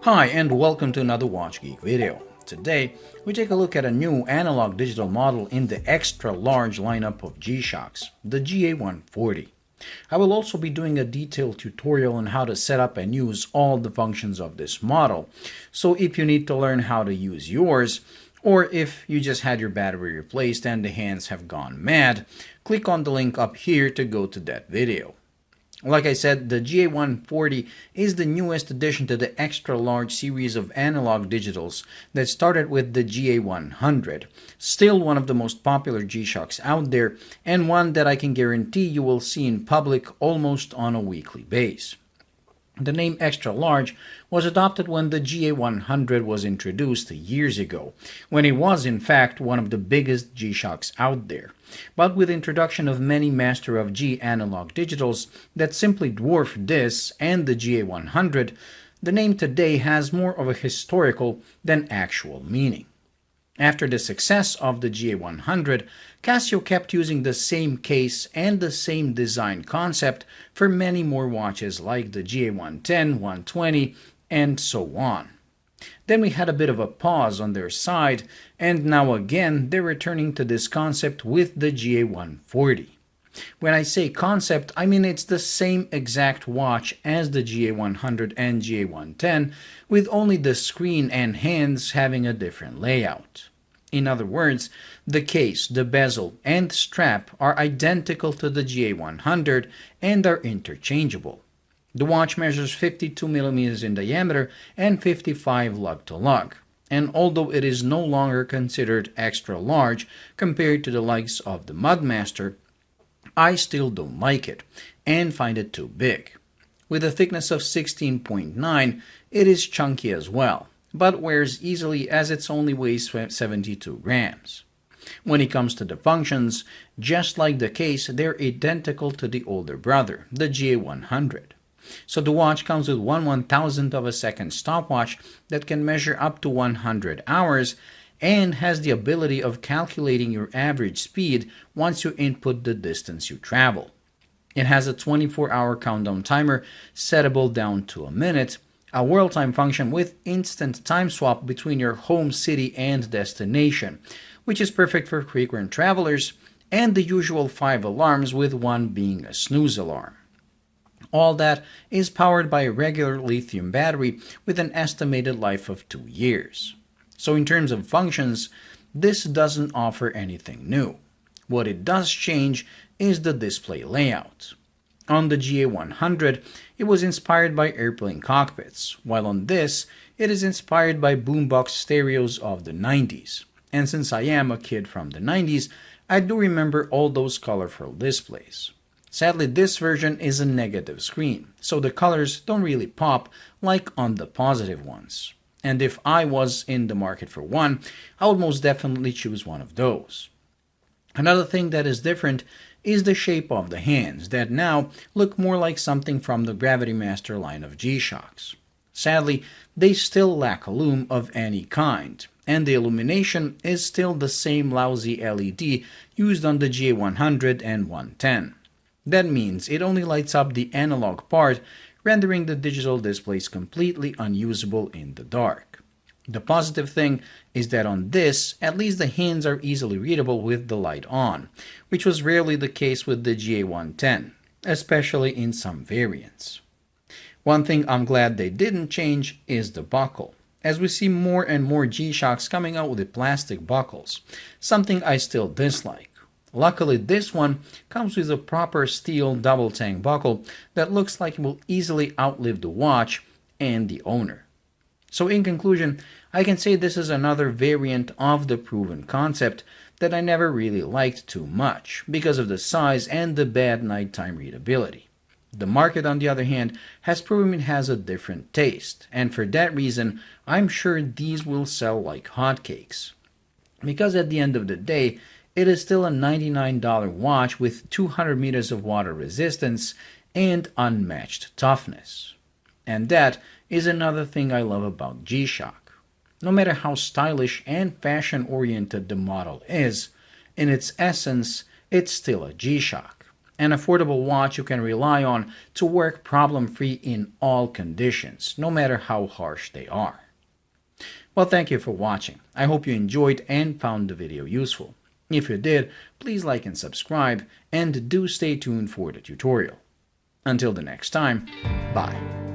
Hi and welcome to another Watch Geek video. Today, we take a look at a new analog digital model in the extra-large lineup of G-Shocks, the GA140. I will also be doing a detailed tutorial on how to set up and use all the functions of this model, so if you need to learn how to use yours, or if you just had your battery replaced and the hands have gone mad, click on the link up here to go to that video. Like I said, the GA140 is the newest addition to the extra-large series of analog digitals that started with the GA100, still one of the most popular G-Shocks out there, and one that I can guarantee you will see in public almost on a weekly basis. The name Xtra-large was adopted when the GA100 was introduced years ago, when it was in fact one of the biggest G-Shocks out there. But with the introduction of many Master of G analog digitals that simply dwarf this and the GA100, the name today has more of a historical than actual meaning. After the success of the GA100, Casio kept using the same case and the same design concept for many more watches like the GA110, 120, and so on. Then we had a bit of a pause on their side, and now again they're returning to this concept with the GA140. When I say concept, I mean it's the same exact watch as the GA100 and GA110, with only the screen and hands having a different layout. In other words, the case, the bezel, and strap are identical to the GA100 and are interchangeable. The watch measures 52 mm in diameter and 55 lug to lug, and although it is no longer considered extra large compared to the likes of the Mudmaster, I still don't like it and find it too big. With a thickness of 16.9, it is chunky as well, but wears easily as it only weighs 72 grams. When it comes to the functions, just like the case, they're identical to the older brother, the GA100. So the watch comes with 1/1000th of a second stopwatch that can measure up to 100 hours and has the ability of calculating your average speed once you input the distance you travel. It has a 24-hour countdown timer settable down to a minute, a world time function with instant time swap between your home city and destination, which is perfect for frequent travelers, and the usual 5 alarms with one being a snooze alarm. All that is powered by a regular lithium battery with an estimated life of 2 years. So in terms of functions, this doesn't offer anything new. What it does change is the display layout. On the GA100, it was inspired by airplane cockpits, while on this, it is inspired by boombox stereos of the 90s. And since I am a kid from the 90s, I do remember all those colorful displays. Sadly, this version is a negative screen, so the colors don't really pop like on the positive ones. And if I was in the market for one, I would most definitely choose one of those. Another thing that is different is the shape of the hands that now look more like something from the Gravity Master line of G-Shocks. Sadly, they still lack a lume of any kind, and the illumination is still the same lousy LED used on the GA100 and 110. That means it only lights up the analog part, rendering the digital displays completely unusable in the dark. The positive thing is that on this, at least the hands are easily readable with the light on, which was rarely the case with the GA110, especially in some variants. One thing I'm glad they didn't change is the buckle, as we see more and more G-Shocks coming out with plastic buckles, something I still dislike. Luckily, this one comes with a proper steel double tang buckle that looks like it will easily outlive the watch and the owner. So in conclusion, I can say this is another variant of the proven concept that I never really liked too much because of the size and the bad nighttime readability. The market, on the other hand, has proven it has a different taste, and for that reason, I'm sure these will sell like hotcakes. Because at the end of the day, it is still a $99 watch with 200 meters of water resistance and unmatched toughness. And that is another thing I love about G-Shock. No matter how stylish and fashion-oriented the model is, in its essence, it's still a G-Shock. an affordable watch you can rely on to work problem-free in all conditions, no matter how harsh they are. Well, thank you for watching. I hope you enjoyed and found the video useful. If you did, please like and subscribe, and do stay tuned for the tutorial. Until the next time, bye.